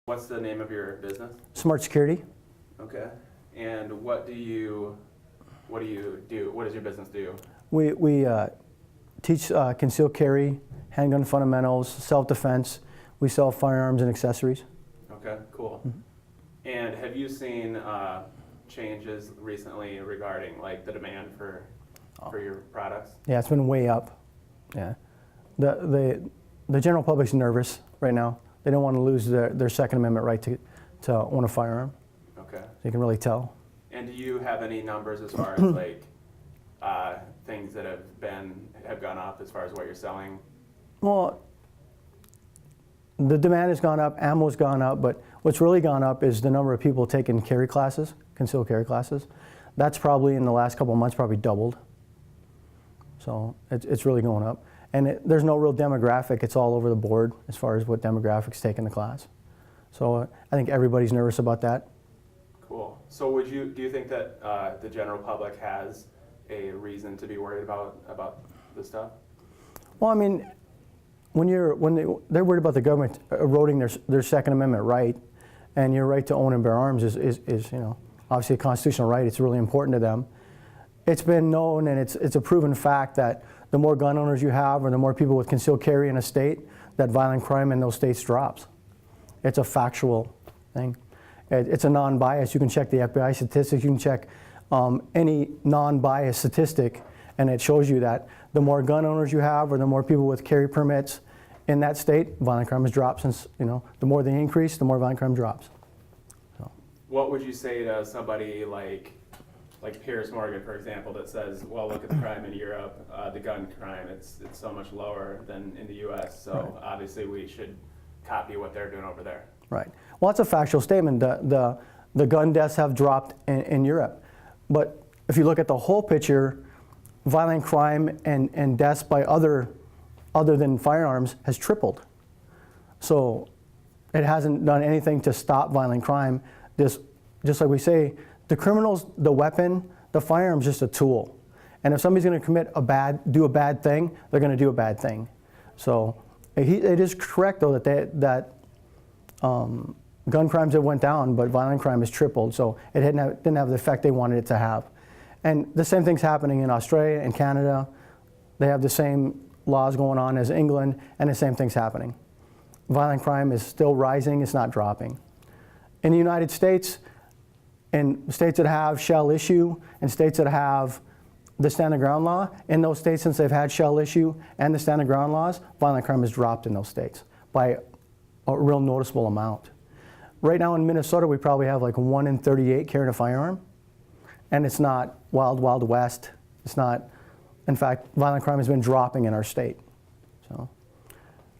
What's the name of your business? Smart Security. Okay. And what do you do? What does your business do? We teach concealed carry, handgun fundamentals, self-defense. We sell firearms and accessories. Okay, cool. And have you seen changes recently regarding like the demand for your products? Yeah, it's been way up. Yeah, the general public's nervous right now. They don't want to lose their Second Amendment right to own a firearm. Okay. So you can really tell. And do you have any numbers as far as like things that have gone up as far as what you're selling? Well, the demand has gone up, ammo's gone up, but what's really gone up is the number of people taking carry classes, concealed carry classes. That's probably in the last couple of months probably doubled. So it's really going up. And there's no real demographic, it's all over the board as far as what demographics taking the class. So I think everybody's nervous about that. Cool. So do you think that the general public has a reason to be worried about this stuff? Well, I mean, they're worried about the government eroding their Second Amendment right, and your right to own and bear arms is obviously a constitutional right. It's really important to them. It's been known, and it's a proven fact that the more gun owners you have, or the more people with concealed carry in a state, that violent crime in those states drops. It's a factual thing. It's a non-bias. You can check the FBI statistics. You can check any non-biased statistic, and it shows you that the more gun owners you have, or the more people with carry permits in that state, violent crime has dropped. Since the more they increase, the more violent crime drops. So. What would you say to somebody like Piers Morgan, for example, that says, well, look at the crime in Europe, the gun crime, it's so much lower than in the U.S., so right. Obviously we should copy what they're doing over there. Right. Well, that's a factual statement. The gun deaths have dropped in Europe. But if you look at the whole picture, violent crime and deaths by other than firearms has tripled. So it hasn't done anything to stop violent crime. Just like we say, the criminals, the weapon, the firearm's just a tool. And if somebody's going to do a bad thing, they're going to do a bad thing. So it is correct, though, that gun crimes have went down, but violent crime has tripled. So it didn't have the effect they wanted it to have. And the same thing's happening in Australia and Canada. They have the same laws going on as England, and the same thing's happening. Violent crime is still rising, it's not dropping. In the United States, in states that have shell issue, and states that have the stand the ground law, in those states, since they've had shell issue and the stand the ground laws, violent crime has dropped in those states by a real noticeable amount. Right now in Minnesota, we probably have like 1 in 38 carrying a firearm, and it's not wild, wild west. It's not, in fact, violent crime has been dropping in our state. So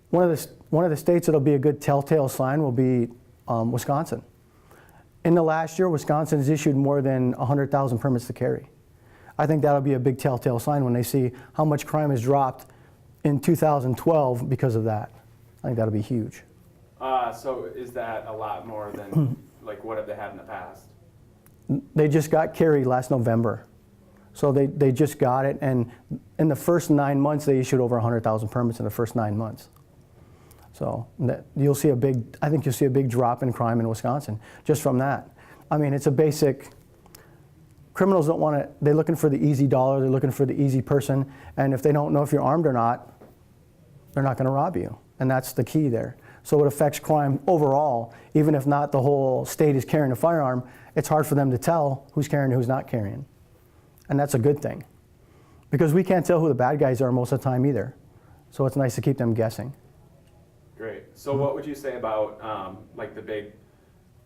one of the states that'll be a good telltale sign will be Wisconsin. In the last year, Wisconsin has issued more than 100,000 permits to carry. I think that'll be a big telltale sign when they see how much crime has dropped in 2012 because of that. I think that'll be huge. So is that a lot more than like what have they had in the past? They just got carry last November. So they just got it, and in the first 9 months, they issued over 100,000 permits in the first 9 months. So I think you'll see a big drop in crime in Wisconsin just from that. I mean, it's a basic, criminals don't want to, they're looking for the easy dollar, they're looking for the easy person, and if they don't know if you're armed or not, they're not going to rob you, and that's the key there. So it affects crime overall, even if not the whole state is carrying a firearm, it's hard for them to tell who's carrying and who's not carrying. And that's a good thing, because we can't tell who the bad guys are most of the time either. So it's nice to keep them guessing. Great. So what would you say about like the big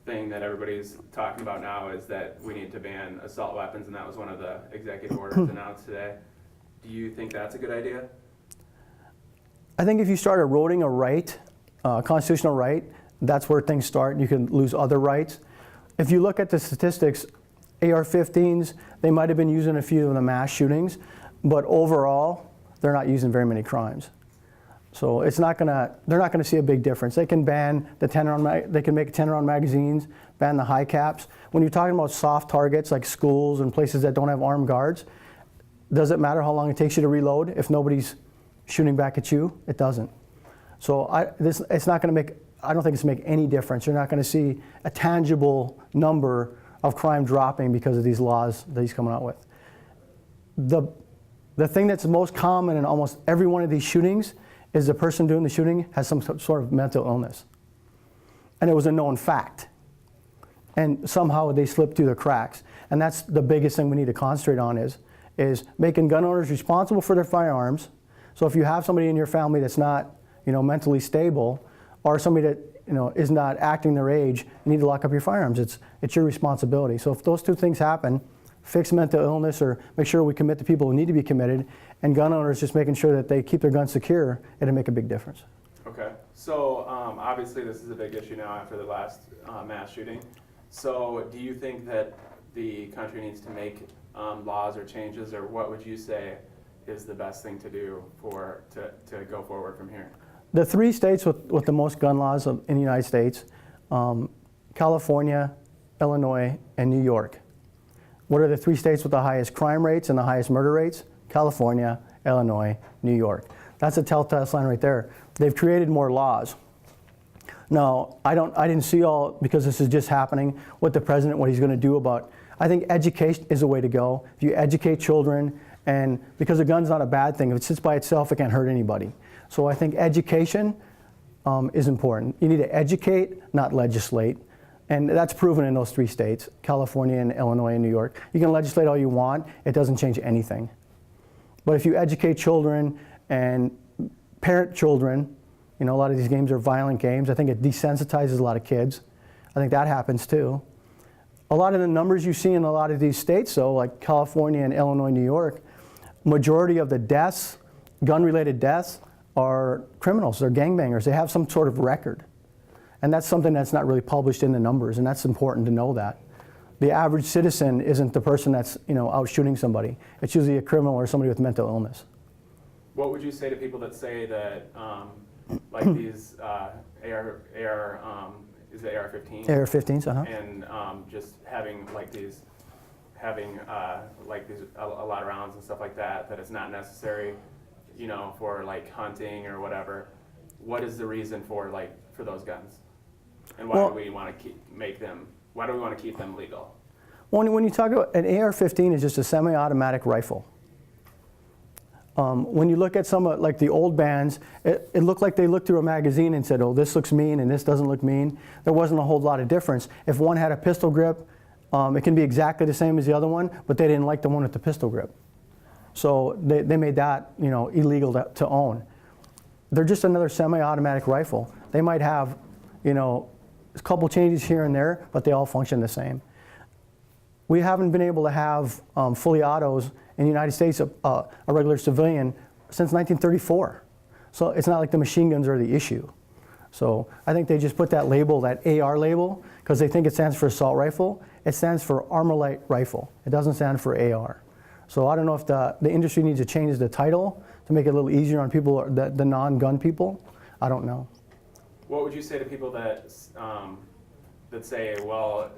thing that everybody's talking about now is that we need to ban assault weapons, and that was one of the executive orders announced today. Do you think that's a good idea? I think if you start eroding a right, constitutional right, that's where things start. You can lose other rights. If you look at the statistics, AR-15s, they might have been using a few of the mass shootings, but overall, they're not using very many crimes. So they're not gonna see a big difference. They can ban they can make 10-round magazines, ban the high caps. When you're talking about soft targets like schools and places that don't have armed guards, does it matter how long it takes you to reload if nobody's shooting back at you? It doesn't. So it's not gonna make I don't think it's make any difference. You're not going to see a tangible number of crime dropping because of these laws that he's coming out with. The thing that's most common in almost every one of these shootings is the person doing the shooting has some sort of mental illness. And it was a known fact. And somehow they slipped through the cracks. And that's the biggest thing we need to concentrate on is making gun owners responsible for their firearms. So if you have somebody in your family that's not, mentally stable, or somebody that, is not acting their age, you need to lock up your firearms. It's your responsibility. So if those two things happen, fix mental illness or make sure we commit to people who need to be committed, and gun owners just making sure that they keep their guns secure, it'll make a big difference. Okay, so obviously this is a big issue now after the last mass shooting. So do you think that the country needs to make laws or changes, or what would you say is the best thing to do to go forward from here? The 3 states with the most gun laws in the United States, California, Illinois, and New York. What are the 3 states with the highest crime rates and the highest murder rates? California, Illinois, New York. That's a telltale sign right there. They've created more laws. Now, I didn't see all, because this is just happening, what he's going to do about. I think education is a way to go. If you educate children, and because a gun's not a bad thing, if it sits by itself, it can't hurt anybody. So I think education is important. You need to educate, not legislate. And that's proven in those 3 states, California and Illinois and New York. You can legislate all you want, it doesn't change anything. But if you educate children and parent children, a lot of these games are violent games. I think it desensitizes a lot of kids. I think that happens too. A lot of the numbers you see in a lot of these states, though, like California and Illinois, New York, majority of the deaths, gun-related deaths, are criminals. They're gangbangers. They have some sort of record. And that's something that's not really published in the numbers, and that's important to know that. The average citizen isn't the person that's out shooting somebody. It's usually a criminal or somebody with mental illness. What would you say to people that say that like these is it AR-15? AR-15s, And just having a lot of rounds and stuff like that that it's not necessary, for like hunting or whatever. What is the reason for those guns? And why do we want to keep them legal? When you talk about an AR-15 is just a semi-automatic rifle. When you look at some like the old bands, it looked like they looked through a magazine and said, oh, this looks mean and this doesn't look mean. There wasn't a whole lot of difference. If one had a pistol grip, it can be exactly the same as the other one, but they didn't like the one with the pistol grip. So they made that illegal to own. They're just another semi-automatic rifle. They might have a couple changes here and there, but they all function the same. We haven't been able to have fully autos in the United States, a regular civilian, since 1934. So it's not like the machine guns are the issue. So I think they just put that label, that AR label, because they think it stands for assault rifle. It stands for Armalite rifle. It doesn't stand for AR. So I don't know if the industry needs to change the title to make it a little easier on people, the non-gun people. I don't know. What would you say to people that say, well,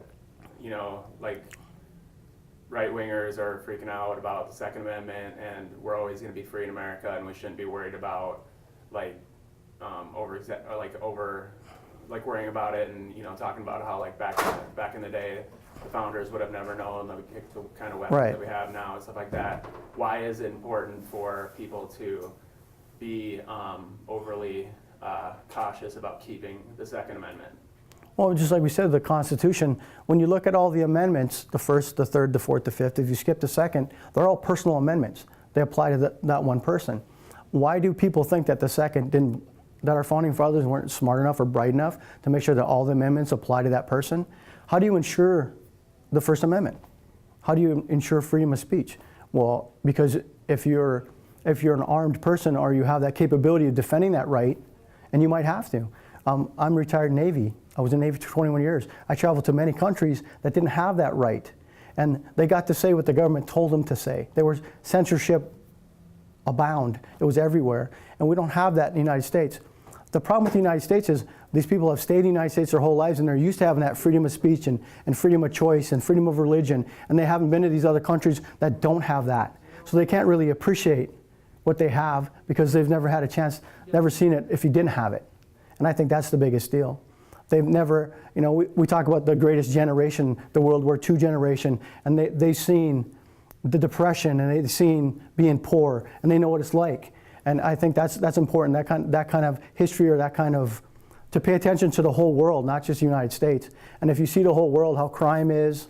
right-wingers are freaking out about the Second Amendment, and we're always going to be free in America, and we shouldn't be worried about worrying about it, and talking about how back in the day, the founders would have never known that we kicked the kind of weapons Right. that we have now and stuff like that. Why is it important for people to be overly cautious about keeping the Second Amendment? Well, just like we said, the Constitution, when you look at all the amendments, the first, the third, the fourth, the fifth, if you skip the second, they're all personal amendments. They apply to that one person. Why do people think that the second that our founding fathers weren't smart enough or bright enough to make sure that all the amendments apply to that person? How do you ensure the First Amendment? How do you ensure freedom of speech? Well, because if you're an armed person or you have that capability of defending that right, and you might have to. I'm retired Navy. I was in the Navy for 21 years. I traveled to many countries that didn't have that right. And they got to say what the government told them to say. There was censorship abound. It was everywhere. And we don't have that in the United States. The problem with the United States is these people have stayed in the United States their whole lives, and they're used to having that freedom of speech and freedom of choice and freedom of religion, and they haven't been to these other countries that don't have that. So they can't really appreciate what they have because they've never had a chance, never seen it if you didn't have it. And I think that's the biggest deal. They've never, you know, we talk about the greatest generation, the World War II generation, and they've seen the Depression, and they've seen being poor, and they know what it's like. And I think that's important, that kind of history, or that kind of, to pay attention to the whole world, not just the United States. And if you see the whole world, how crime is,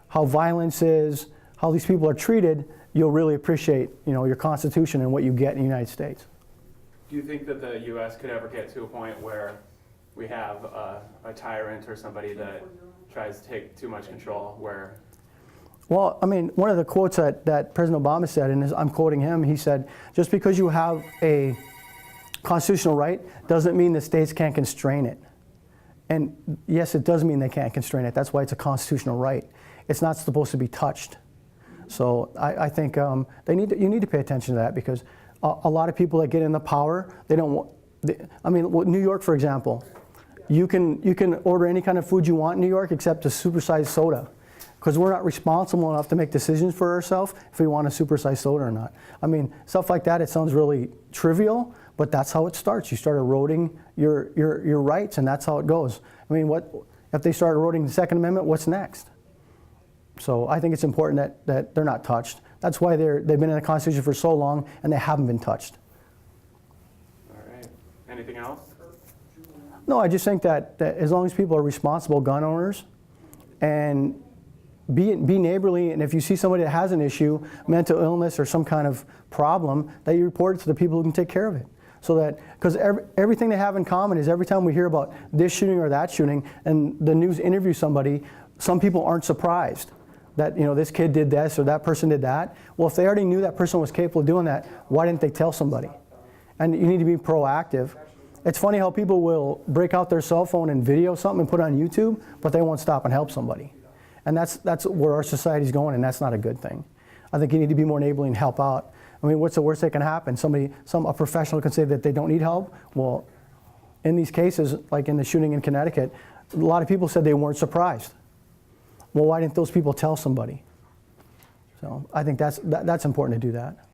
how violence is, how these people are treated, you'll really appreciate, you know, your Constitution and what you get in the United States. Do you think that the U.S. could ever get to a point where we have a tyrant or somebody that tries to take too much control, where... Well, I mean, one of the quotes that President Obama said, and I'm quoting him, he said, just because you have a constitutional right doesn't mean the states can't constrain it. And yes, it does mean they can't constrain it. That's why it's a constitutional right. It's not supposed to be touched. So I think you need to pay attention to that, because a lot of people that get in the power, they don't want, I mean, New York, for example, you can order any kind of food you want in New York except a supersized soda, because we're not responsible enough to make decisions for ourselves if we want a supersized soda or not. I mean, stuff like that, it sounds really trivial, but that's how it starts. You start eroding your rights, and that's how it goes. I mean, what if they start eroding the Second Amendment? What's next? So I think it's important that they're not touched. That's why they've been in the Constitution for so long, and they haven't been touched. All right. Anything else? No, I just think that as long as people are responsible gun owners and be neighborly, and if you see somebody that has an issue, mental illness or some kind of problem, that you report it to the people who can take care of it. So that, because everything they have in common is every time we hear about this shooting or that shooting, and the news interviews somebody, some people aren't surprised that, you know, this kid did this or that person did that. Well, if they already knew that person was capable of doing that, why didn't they tell somebody? And you need to be proactive. It's funny how people will break out their cell phone and video something and put it on YouTube, but they won't stop and help somebody. And that's where our society's going, and that's not a good thing. I think you need to be more neighborly and help out. I mean, what's the worst that can happen? A professional can say that they don't need help. Well, in these cases, like in the shooting in Connecticut, a lot of people said they weren't surprised. Well, why didn't those people tell somebody? So I think that's important to do that.